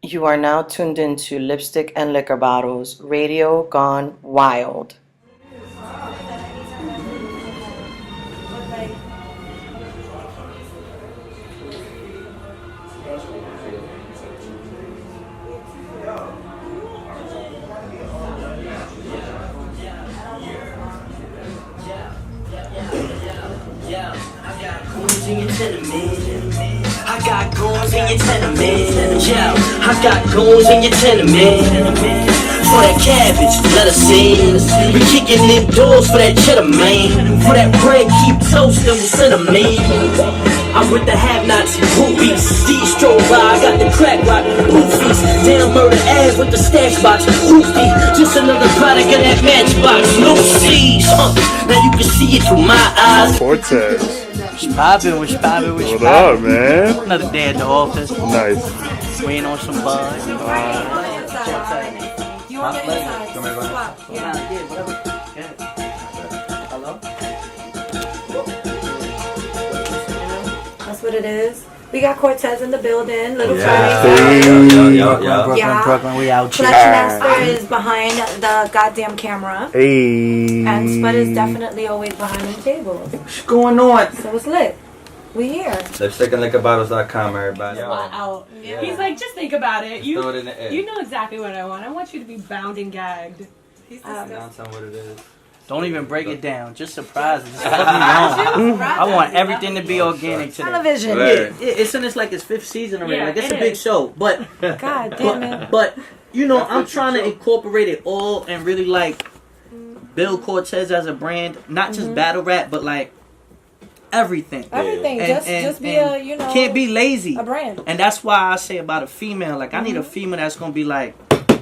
You are now tuned into Lipstick and Liquor Bottles, Radio Gone Wild. I got goons in your tenement. Yeah, I got goons in your tenement. For that cabbage, let us see. We kicking in doors for that cheddar, man. For that bread, keep toasting with cinnamon. I'm with the have-nots, groupies. Steve Stroll I got the crack rock, goofies. Down Murder Ave with the stash box, hoopty. Just another product of that matchbox, Lucy's. Now you can see it through my eyes. CORTEZ. What's poppin', what's poppin', what's What up, poppin'? man? Another day at the office. Nice. Waiting on some buzz. You on your inside. Swap. Yeah. Hello? That's what it is. We got CORTEZ in the building. Little Brooklyn, we out here. Fletch Master is behind the goddamn camera. Hey. And Spud is definitely always behind the table. What's going on? So it's lit. We here. LipstickandLiquorBottles.com, everybody. Out. He's like, just think about it. Throw it in the air. You know exactly what I want. I want you to be bound and gagged. Announce on what it is. Don't even break it down. Just surprise it. Just let me know. I want everything to be organic today. Television. Yeah, it's in its like its 5th season already. Yeah, like it's it a big is. show, but God damn it. but you know I'm trying to incorporate it all and really like build CORTEZ as a brand, not just battle rap, but like everything. Everything. And- just be and a, you know. can't be lazy. A brand. And that's why I say about a female, like I need a female that's gonna be like,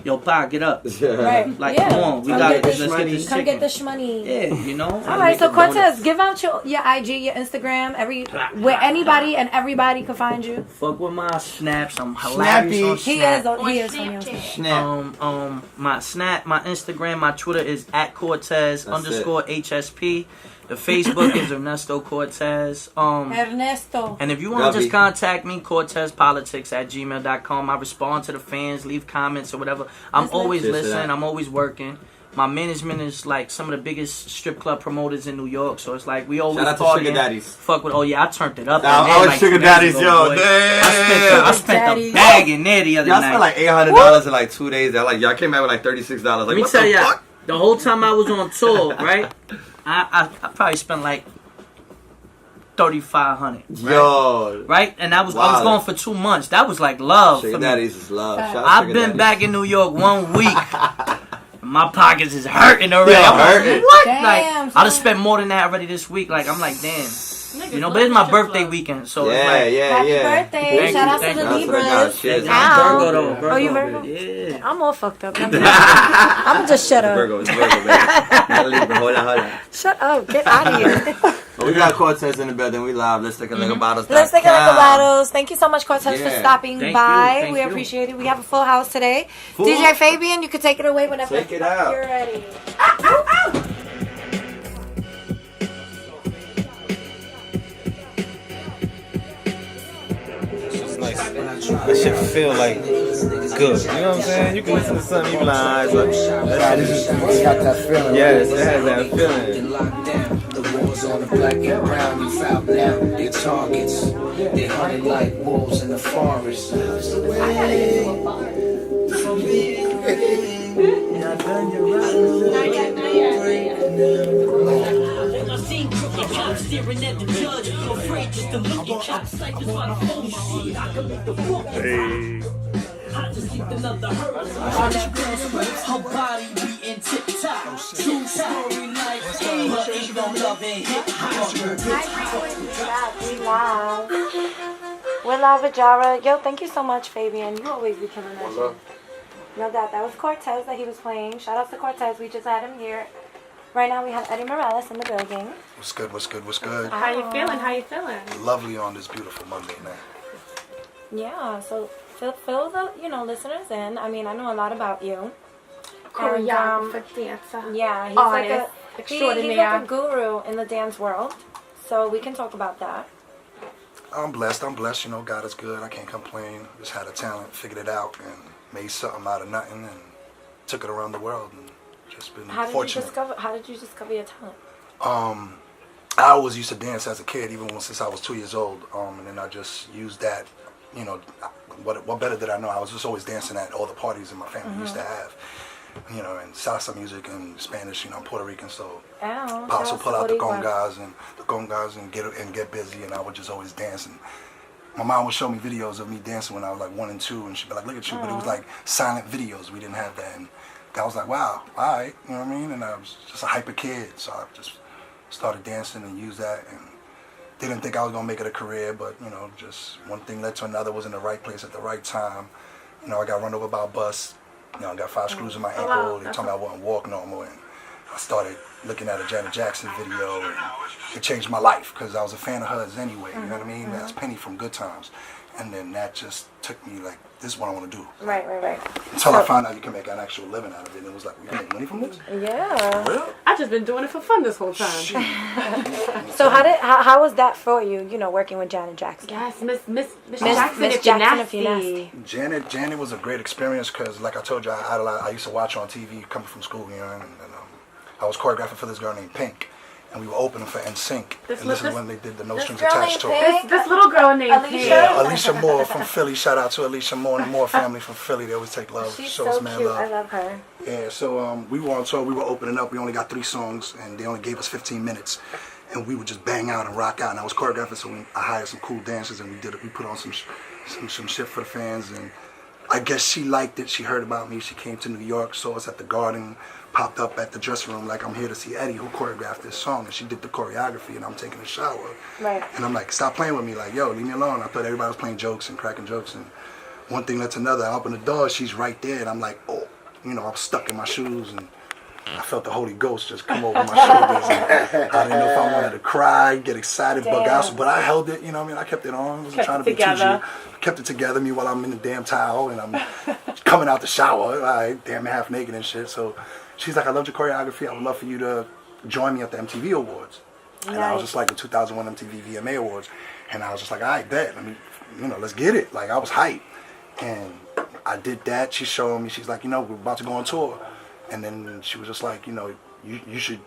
yo, Pa, get up. Right. Like, yeah. come on, we Come gotta get this let's get this Come get chicken. the shmoney. Yeah, you know. All right, so CORTEZ, give out your IG, your Instagram, where anybody and everybody can find you. Fuck with my snaps. I'm hilarious on He Snap. is funny on Snap. My Snap, my Instagram, my Twitter is at CORTEZ _HSP. The Facebook is Ernesto CORTEZ. Ernesto. And if you want to just contact me, CORTEZpolitics@gmail.com. I respond to the fans, leave comments or whatever. I'm always listening. I'm always working. My management is like some of the biggest strip club promoters in New York, so it's like we always Shout out to partying. Sugar Daddies. Fuck with. Oh yeah, I turned it up. Nah, in there, I was like, Sugar 2 days Daddies, ago, yo. boy. Damn. I spent a bag in there the other Y'all night. spent like $800 in like 2 days. Y'all came out with like $36. Like, Let me what tell the ya, fuck? the whole time I was on tour, right? I probably spent like $3,500. Yo. Right? And I was Wow. gone for 2 months. That was like love Sugar for me. Daddies is love. Shout out I've Sugar been Daddies. back in New York 1 week. My pockets is hurting already. Yeah, I'm like, hurting. what? Damn, Like, son. I just spent more than that already this week. Like, I'm like, damn. You know, but it's my birthday weekend, so it's Yeah, like, yeah, Happy yeah. birthday. Thank Shout you, out thank to the you. Libras. Shit. Ow. Virgo though. Virgo. Oh, you Virgo? Yeah. I'm all fucked up. I'm just shut up. Virgo, it's Virgo, baby. Not Libra. Hold on. Shut up. Get out of here. But we got CORTEZ in the building. We live. Let's take a look at bottles. Let's take a look at bottles. Thank you so much, CORTEZ, for Yeah. stopping Thank by. you, thank We you. appreciate it. We have a full house today. Full? DJ Fabian, you can take it away whenever Take it out. you're ready. That shit feel like good. You know what I'm saying? You can listen to something, you be like, alright, but that shit is, It's got that feeling. yes, it has that feeling. The wars on the black and brown, you found now your targets. They hunted like wolves in the forest. Staring at the judge, afraid just to look at cops like this why the phone shit. I can make the walk. Hey. I just leaked another hurt. All that girl's rips, her body beating tip top. True story like but ain't no love in hip hop. We're live with Jara. Yo, thank you so much, Fabian. You always be killing that shit. No doubt. That was CORTEZ that he was playing. Shout out to CORTEZ. We just had him here. Right now we have Eddie Morales in the building. What's good, what's good, what's good? How you feeling? How you feeling? Lovely on this beautiful Monday night. Yeah, so fill the listeners in. I mean, I know a lot about you. Choreographer, dancer. Yeah, he's Artist, like he's extraordinaire. like a guru in the dance world. So we can talk about that. I'm blessed. You know, God is good. I can't complain. Just had a talent, figured it out, and made something out of nothing, and took it around the world, and just been fortunate. How did you discover your talent? I always used to dance as a kid, even since I was 2 years old, and then I just used that. You know, what better did I know? I was just always dancing at all the parties in my family used to have. You know, and salsa music and Spanish. You know, I'm Puerto Rican, so Pops would pull out the congas and get busy, and I would just always dance. And my mom would show me videos of me dancing when I was like 1 and 2, and she'd be like, "Look at you!" But it was like silent videos. We didn't have that, and I was like, "Wow, all right," you know what I mean? And I was just a hyper kid, so I just started dancing and used that, and didn't think I was gonna make it a career, but you know, just one thing led to another. Was in the right place at the right time. You know, I got run over by a bus. You know, I got 5 screws in my ankle. They told me I wouldn't walk no more, and I started looking at a Janet Jackson video, and it changed my life because I was a fan of hers anyway. You know what I mean? That's Penny from Good Times, and then that just took me like, this is what I want to do. Right. Until I found out you can make an actual living out of it, and it was like, we can make money from this. Yeah. Really? I've just been doing it for fun this whole time. So how was that for you? You know, working with Janet Jackson. Yes, Miss Jackson, Jackson, if you're nasty. Janet was a great experience because, like I told you, I used to watch her on TV coming from school, you know, and I was choreographing for this girl named Pink, and we were opening for NSYNC, and this is when they did the No Strings Attached tour. This little girl named Pink. Yeah, Alicia Moore from Philly. Shout out to Alicia Moore and the Moore family from Philly. They always take love. She's show so us mad cute. love. I love her. Yeah, so we were on tour. We were opening up. We only got 3 songs, and they only gave us 15 minutes. And we would just bang out and rock out. And I was choreographing, so I hired some cool dancers, and we did it. We put on some shit for the fans, and I guess she liked it. She heard about me. She came to New York, saw us at the Garden, popped up at the dressing room like, I'm here to see Eddie, who choreographed this song. And she did the choreography, and I'm taking a shower. Right. And I'm like, stop playing with me. Like, yo, leave me alone. I thought everybody was playing jokes and cracking jokes. And one thing led to another. I opened the door, she's right there. And I'm like, oh, you know, I'm stuck in my shoes. And I felt the Holy Ghost just come over my shoulders. And I didn't know if I wanted to cry, get excited, bug out. But I held it, you know what I mean? I kept it on. I wasn't trying to be too kept it together. Meanwhile, I'm in the damn towel and I'm coming out the shower. All right, damn half naked and shit. So she's like, I loved your choreography. I would love for you to join me at the MTV Awards. And I was just like the 2001 MTV VMA Awards. And I was just like, all right, bet. I mean, you know, let's get it. Like, I was hyped. And I did that. She showed me. She's like, you know, we're about to go on tour. And then she was just like, you know, you should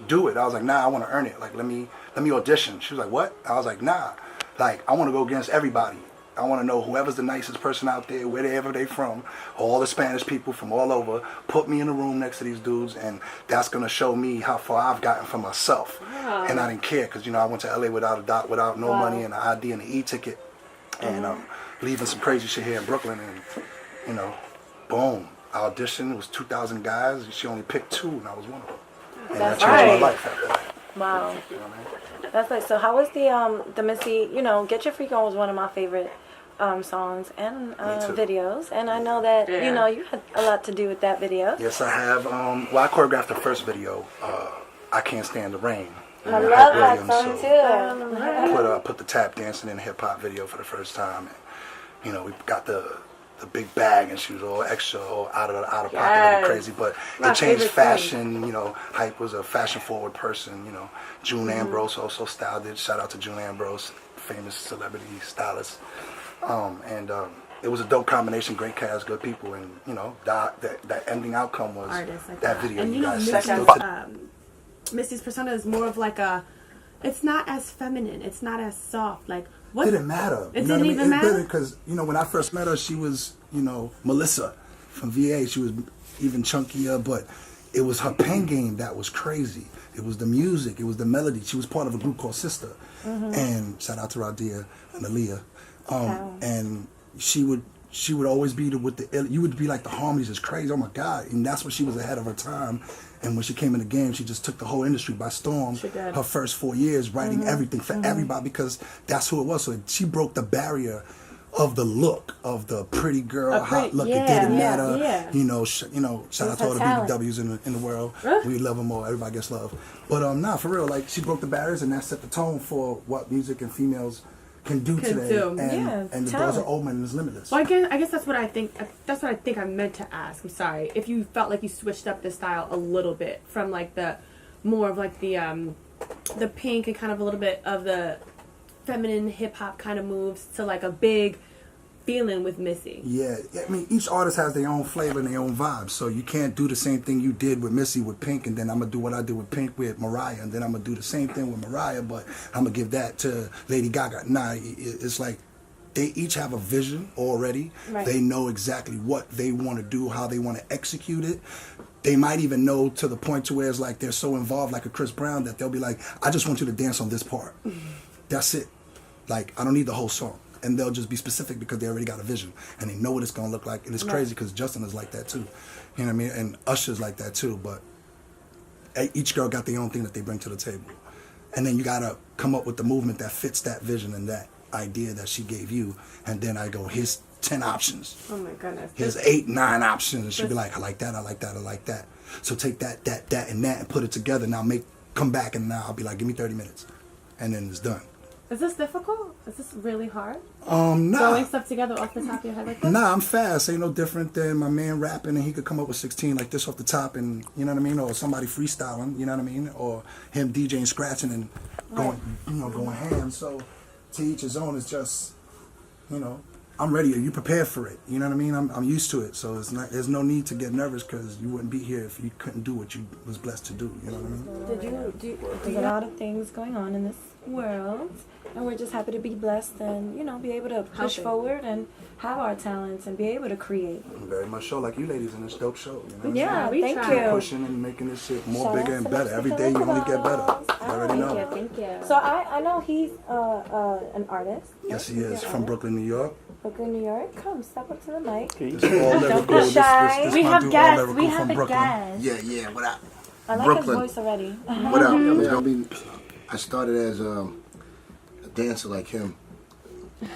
do it. I was like, nah, I want to earn it. Like, let me audition. She was like, what? I was like, nah. Like, I want to go against everybody. I want to know whoever's the nicest person out there, wherever they from, all the Spanish people from all over, put me in a room next to these dudes, and that's going to show me how far I've gotten for myself. Wow. And I didn't care because, you know, I went to LA without no money and an ID and an e-ticket, and leaving some crazy shit here in Brooklyn, and, you know, boom. I auditioned. It was 2,000 guys. And she only picked 2, and I was one of them. And that changed my life after that. Wow. You know what I mean? That's like, so how was the Missy, you know, Get Your Freak On was one of my favorite songs and videos, and I know that you know you had a lot to do with that video. Yes, I have. Well, I choreographed the first video, I Can't Stand the Rain. I love that song too. I put the tap dancing in hip hop video for the first time, and you know we got the big bag, and she was all extra, all out of pocket, looking crazy. But it changed fashion. You know, Hype was a fashion forward person. You know, June Ambrose also styled it. Shout out to June Ambrose, famous celebrity stylist. It was a dope combination, great cast, good people, and you know that ending outcome was like that video. And you know, guys Missy's persona is more of like it's not as feminine, it's not as soft. Like what? It didn't matter. It didn't even matter because you know when I first met her, she was Melissa from VA. She was even chunkier, but it was her pen game that was crazy. It was the music, it was the melody. She was part of a group called Sister, and shout out to Radia and Aaliyah. And she would always be with the, you would be like, the harmonies is crazy, oh my God. And that's what she was ahead of her time. And when she came in the game, she just took the whole industry by storm. Her first 4 years writing everything for everybody, because that's who it was. So she broke the barrier of the look of the pretty girl, hot look. It didn't matter. You know, shout out to all the BBWs in the world. We love them all. Everybody gets love. But nah, for real, like she broke the barriers, and that set the tone for what music and females can do today. And the doors are open and it's limitless. Well, I guess that's what I think. That's what I think I meant to ask. I'm sorry if you felt like you switched up the style a little bit from like the more of like the pink and kind of a little bit of the feminine hip hop kind of moves to like a big feeling with Missy. Yeah, I mean, each artist has their own flavor and their own vibe, so you can't do the same thing you did with Missy with Pink, and then I'm gonna do what I did with Pink with Mariah, and then I'm gonna do the same thing with Mariah, but I'm gonna give that to Lady Gaga. Nah, it's like they each have a vision already. Right. They know exactly what they want to do, how they want to execute it. They might even know to the point to where it's like they're so involved, like a Chris Brown, that they'll be like, I just want you to dance on this part. That's it. Like, I don't need the whole song. And they'll just be specific because they already got a vision and they know what it's going to look like. And it's crazy because Justin is like that too. You know what I mean? And Usher's like that too. But each girl got their own thing that they bring to the table. And then you got to come up with the movement that fits that vision and that idea that she gave you. And then I go, here's 10 options. Oh my goodness. Here's 8, 9 options. And she'll be like, I like that, I like that, I like that. So take that, and that and put it together. Now come back and now I'll be like, give me 30 minutes. And then it's done. Is this difficult? Is this really hard? Nah. Throwing stuff together off the top of your head like this? Nah, I'm fast. Ain't no different than my man rapping and he could come up with 16 like this off the top and, you know what I mean? Or somebody freestyling, you know what I mean? Or him DJing, scratching and going, going ham. So to each his own. It's just, I'm ready. Are you prepared for it? You know what I mean? I'm used to it. So there's no need to get nervous because you wouldn't be here if you couldn't do what you was blessed to do. You know what I mean? There's a lot of things going on in this world, and we're just happy to be blessed and be able to push forward and have our talents and be able to create. Very much so, like you ladies in this dope show. You know Yeah, thank you. Pushing and making this shit more Shout bigger out and to better. Mr. Every day you only get better. You already know. Thank you. So I know he's an artist. Yes, he is. From Brooklyn, New York. Brooklyn, New York. Come, step up to the mic. This all Don't lyrical. be shy. This We my have dude, guests. all lyrical We have from a Brooklyn. guest. Yeah, what up? I like Brooklyn. his voice already. What up? I started as a dancer like him. You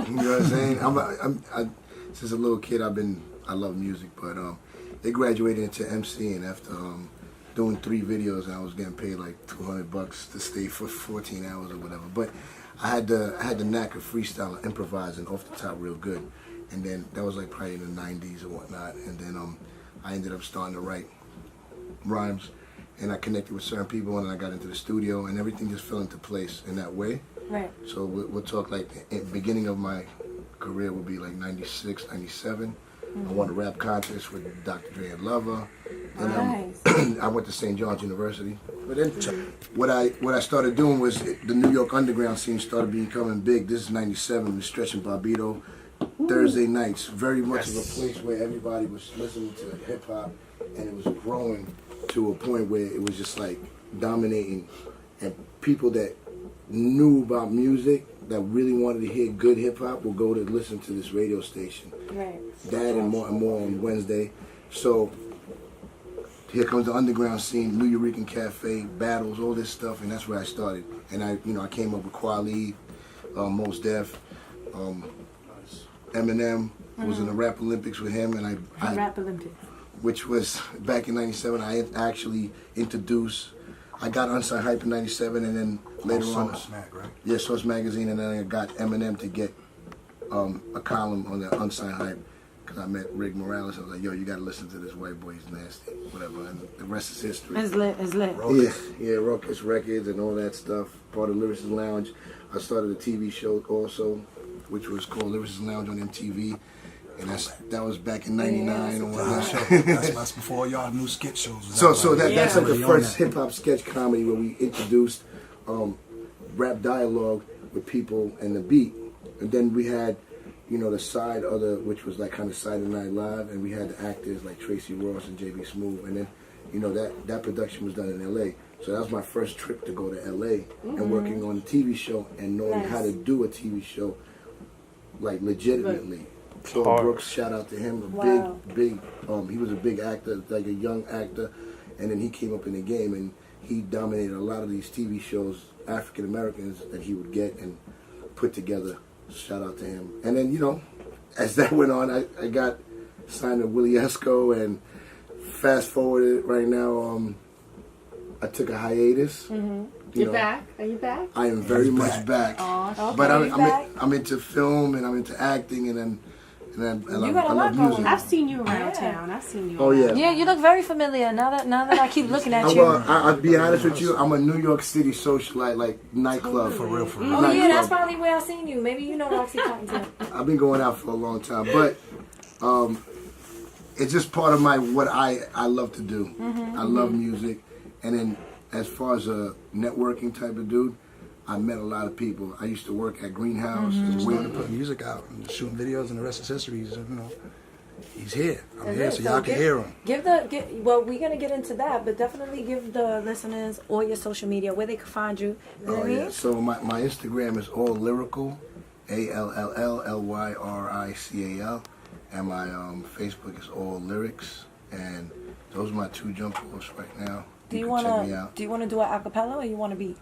know what I'm saying? Since a little kid, I love music, but they graduated into MCing after doing 3 videos, and I was getting paid like $200 to stay for 14 hours or whatever. But I had the knack of freestyle, improvising off the top real good, and then that was like probably in the 90s or whatnot, and then I ended up starting to write rhymes, and I connected with certain people, and I got into the studio, and everything just fell into place in that way. Right. So we'll talk like the beginning of my career would be like 96, 97. I won a rap contest with Dr. Dre and Lover. And I went to St. John's University. But then what I started doing was the New York underground scene started becoming big. This is 97 with Stretch and Bobbito. Thursday nights, very much of a place where everybody was listening to hip hop, and it was growing to a point where it was just like dominating, and people that knew about music that really wanted to hear good hip hop will go to listen to this radio station. Right. That and more on Wednesday. So here comes the underground scene, New Eurekan Cafe, battles, all this stuff, and that's where I started. And I came up with Kweli, Mos Def, Eminem. Was in the Rap Olympics with him, and I Rap Olympics. which was back in 97. I actually introduced. I got Unsigned Hype in 97, and then later on, Mag, right? yeah, Source Magazine, and then I got Eminem to get a column on the Unsigned Hype because I met Rick Morales. I was like, yo, you got to listen to this white boy, he's nasty, whatever, and the rest is history. It's lit. Yeah, Ruckus Records and all that stuff, part of Lyricist Lounge. I started a TV show also, which was called Lyricist Lounge on MTV. And that was back in '99 or whatnot. That's before y'all new skit shows. So that's like the first hip hop sketch comedy where we introduced rap dialogue with people and the beat, and then we had, the side other, which was like kind of Saturday Night Live, and we had the actors like Tracy Ross and JB Smoove, and then that production was done in LA. So that was my first trip to go to LA and working on a TV show and knowing how to do a TV show like legitimately. So Brooks, shout out to him, big, he was a big actor, like a young actor, and then he came up in the game and he dominated a lot of these TV shows, African Americans that he would get and put together. Shout out to him. And then, as that went on, I got signed to Willie Esco, and fast forwarded right now, I took a hiatus. You're back? Are you back? I am very much back. Okay. But I'm into film and I'm into acting, and And You I got a lot love going music. on. I've seen you around town. I've seen you. Oh, around. yeah. Yeah, you look very familiar now that I keep looking at you. Well, I'll be honest with you. I'm a New York City socialite, like nightclub. For real, for real. Oh yeah, that's probably where I seen you. Maybe you know Roxy Cottontail. I've been going out for a long time, but it's just part of what I love to do. I love music, and then as far as a networking type of dude, I met a lot of people. I used to work at Greenhouse. Just waiting to put music out and shooting videos, and the rest is history. He's here. I'm here, so y'all can hear him. Well, we're gonna get into that, but definitely give the listeners all your social media where they can find you. You know what I mean? So my Instagram is all lyrical, ALLLYRICAL, and my Facebook is all lyrics, and those are my two jump offs right now. Do you can check me wanna out. do an acapella or you want a beat?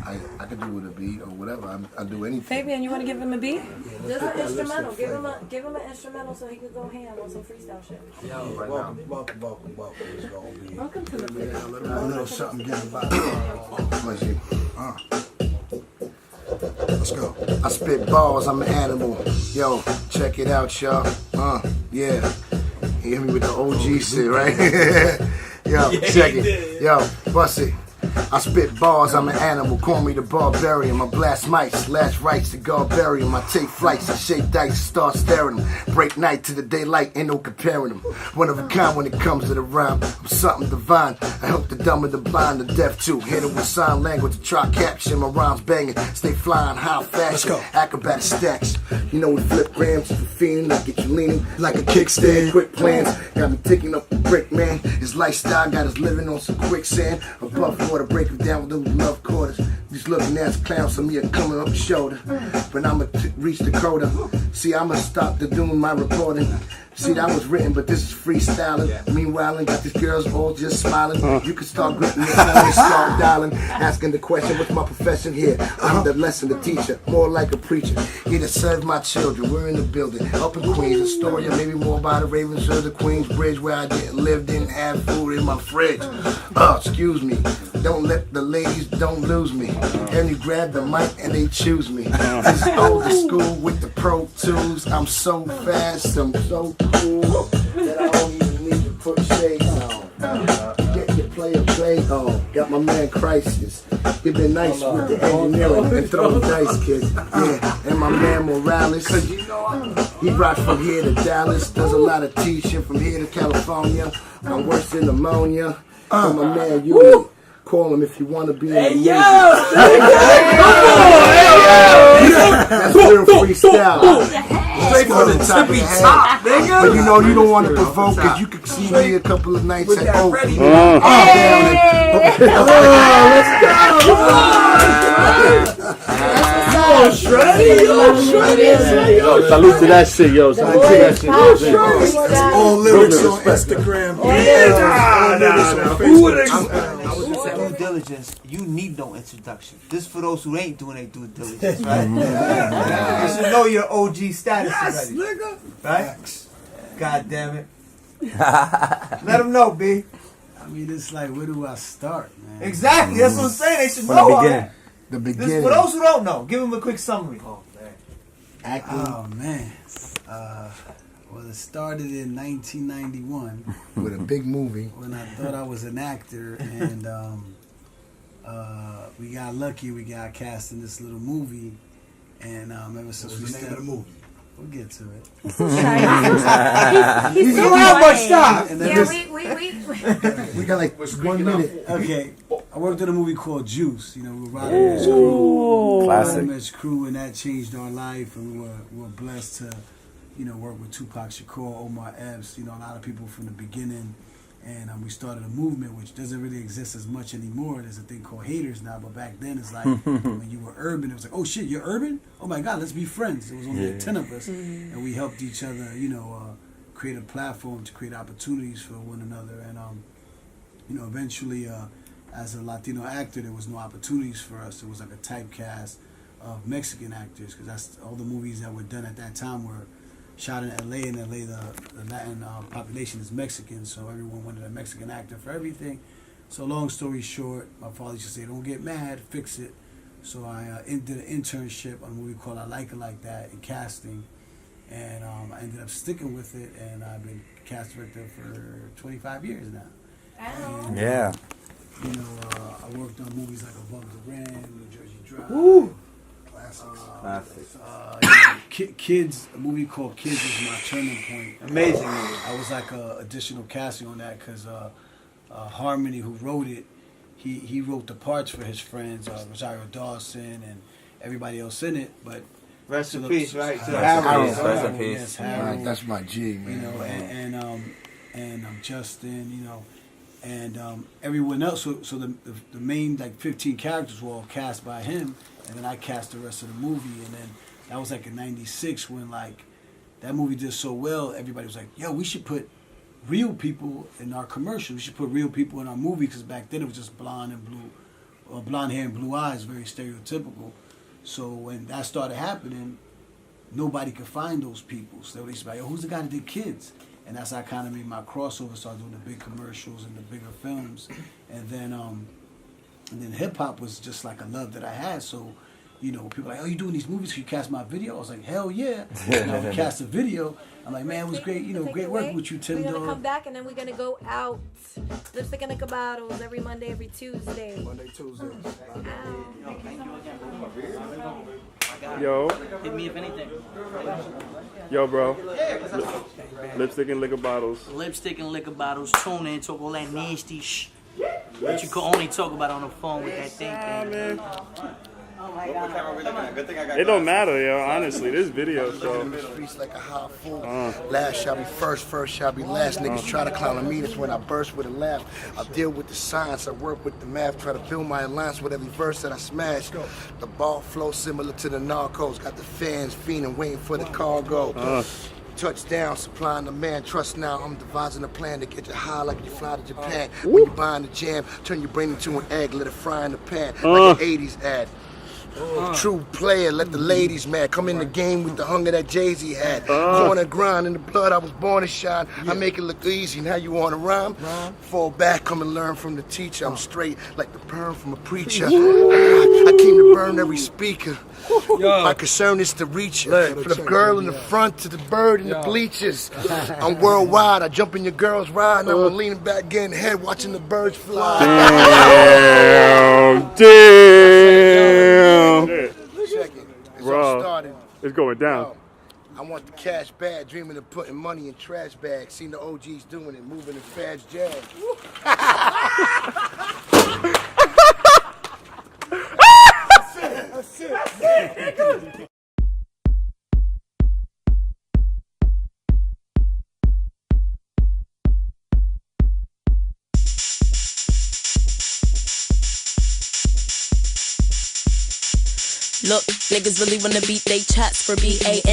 I could do with a beat or whatever. I do anything. Fabian, you want to give him a beat? Just an instrumental. Give him an instrumental so he could go ham on some freestyle shit. Welcome. Welcome to the video. A little something getting by. Let's go. I spit balls, I'm an animal. Yo, check it out, y'all. Yeah. You hear me with the OG shit, right? Yo, check it. Yo, bust it. I spit bars, I'm an animal, call me the barbarian. I blast mics, lash rights to guard bury 'em. I take flights, I shake dice, start staring them. Break night to the daylight, ain't no comparing them. One of a kind when it comes to the rhyme, I'm something divine. I help the dumb and the blind, the deaf too. Hit it with sign language to try caption. My rhymes banging, stay flying, high fashion. Acrobat stacks, you know we flip grams for fiending. I get you leaning like a kickstand. Quick plans, got me ticking up the brick, man. His lifestyle got us living on some quicksand. Above water, break him down with those love quarters. These looking ass clowns, some of me are coming up shoulder. But I'ma reach the quota. See, I'ma stop the doing my reporting. See, that was written, but this is freestyling. Meanwhile, I got these girls all just smiling. You can start gripping your phone and start dialing. Asking the question, what's my profession here? I'm the lesson, the teacher, more like a preacher. Here to serve my children, we're in the building. Up in Queens, a story, or maybe more about the Ravens or the Queens Bridge, where I didn't live, didn't have food in my fridge. Excuse me. Don't let the ladies, don't lose me. And you grab the mic and they choose me. This older school with the Pro Tools. I'm so fast, I'm so cool that I don't even need to put shades on. Get your play on. Got my man Crisis. He been nice with the engineering and throwing dice, kid. Yeah, and my man Morales. He rocks from here to Dallas. Does a lot of teaching from here to California. I'm worse than ammonia. And my man Yuli. Call him if you want to be in the music. That's real freestyle. Straight from the top of the head. But you know you don't want to provoke, because you could see me a couple of nights at Oak. Let's go. Salute to that shit, yo. Salute to that shit. All lyrics on Instagram. Due diligence, you need no introduction. This for those who ain't doing their due diligence, right? You should know your OG status already. Right? God damn it. Let them know, B. I mean, it's like, where do I start, man? Exactly, that's what I'm saying. They should know. The This beginning. for those who don't know, give them a quick summary. Acting. Oh, man. Well, it started in 1991 with a big movie. when I thought I was an actor, and we got lucky. We got cast in this little movie, and ever since we the name of the movie? We'll get to it. He's don't have much time. We got like 1 minute. Okay, I worked on a movie called Juice. You know, we were riding this crew, Classic. this crew, and that changed our life. And we were blessed to, you know, work with Tupac Shakur, Omar Epps. You know, a lot of people from the beginning. And we started a movement which doesn't really exist as much anymore. There's a thing called haters now, but back then it's like when you were urban, it was like, oh shit, you're urban? Oh my God, let's be friends. It was only like 10 of us, and we helped each other, you know, create a platform to create opportunities for one another. And you know, eventually, as a Latino actor, there was no opportunities for us. It was like a typecast of Mexican actors, because that's all the movies that were done at that time were shot in LA. In LA, the Latin population is Mexican, so everyone wanted a Mexican actor for everything. So long story short, my father used to say, don't get mad, fix it. So I did an internship on a movie called I Like It Like That in casting. and I ended up sticking with it, and I've been cast director for 25 years now. And, Yeah. You know, I worked on movies like Above the Rim, New Jersey Drive. Woo! Kids, a movie called Kids was my turning point. Amazing movie. I was like additional casting on that because Harmony, who wrote it, he wrote the parts for his friends, Rosario Dawson and everybody else in it. But rest in peace, right? Rest in peace. Yes, Harold, That's my G, man. you know, and Justin, you know, and everyone else. So the main like 15 characters were all cast by him, and then I cast the rest of the movie. And then that was like in '96 when like that movie did so well. Everybody was like, "Yo, we should put real people in our commercial. We should put real people in our movie," because back then it was just blonde hair and blue eyes, very stereotypical. So when that started happening, nobody could find those people. So they used to be like, "Yo, who's the guy that did Kids?" And that's how I kind of made my crossover, started doing the big commercials and the bigger films. And then hip hop was just like a love that I had. So, you know, people were like, "Oh, you doing these movies? Can you cast my video?" I was like, "Hell yeah!" And I would cast a video. I'm like, "Man, it was great. You know, great working with you, Tim." We're gonna come back and then we're gonna go out. Lipstick and Liquor Bottles every Monday, every Tuesday. Monday, Tuesday. Yo. Hit me if anything. Yo, bro. Lipstick and Liquor Bottles. Lipstick and Liquor Bottles. Tune in, talk all that nasty shh. But you can only talk about on the phone with that thing. It don't matter, yo. Honestly, this video, so. Streets like a hot fool. Last shall be first, first shall be last. Niggas try to clown on me, that's when I burst with a laugh. I deal with the science, I work with the math, try to build my alliance with every verse that I smash. The ball flow similar to the Narcos, got the fans fiending, waiting for the cargo. Touchdown, supplying the man, trust now. I'm devising a plan to get you high like you fly to Japan. When you buying the jam, turn your brain into an egg, let it fry in the pan, like an 80s ad. True player, let the ladies mad. Come in the game with the hunger that Jay-Z had. Corner grind in the blood, I was born to shine. I make it look easy, now you want to rhyme? Fall back, come and learn from the teacher. I'm straight like the perm from a preacher. I came to burn every speaker. My concern is to reach her. From the girl in the front to the bird in the bleachers. I'm worldwide, I jump in your girl's ride, and I'm leaning back getting head watching the birds fly. Damn. Bro, it's going down. I want the cash bag, dreaming of putting money in trash bags. Seen the OGs doing it, moving in fast jazz. That's it. Look, niggas really wanna beat they chats for BANKS.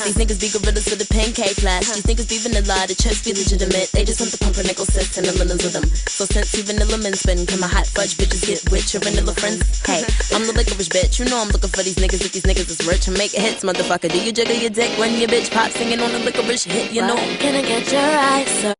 These niggas be gorillas with a pancake flash. These niggas be vanilla, the checks be legitimate. They just want the pumpernickel sets and the millas with them. So since you vanilla men spin, come my hot fudge bitches get rich, your vanilla friends. Hey, I'm the licorice bitch, you know I'm looking for these niggas if these niggas is rich. And make hits, motherfucker. Do you jiggle your dick when your bitch pop singing on the licorice hit, you know? Can I get your eyes, sir?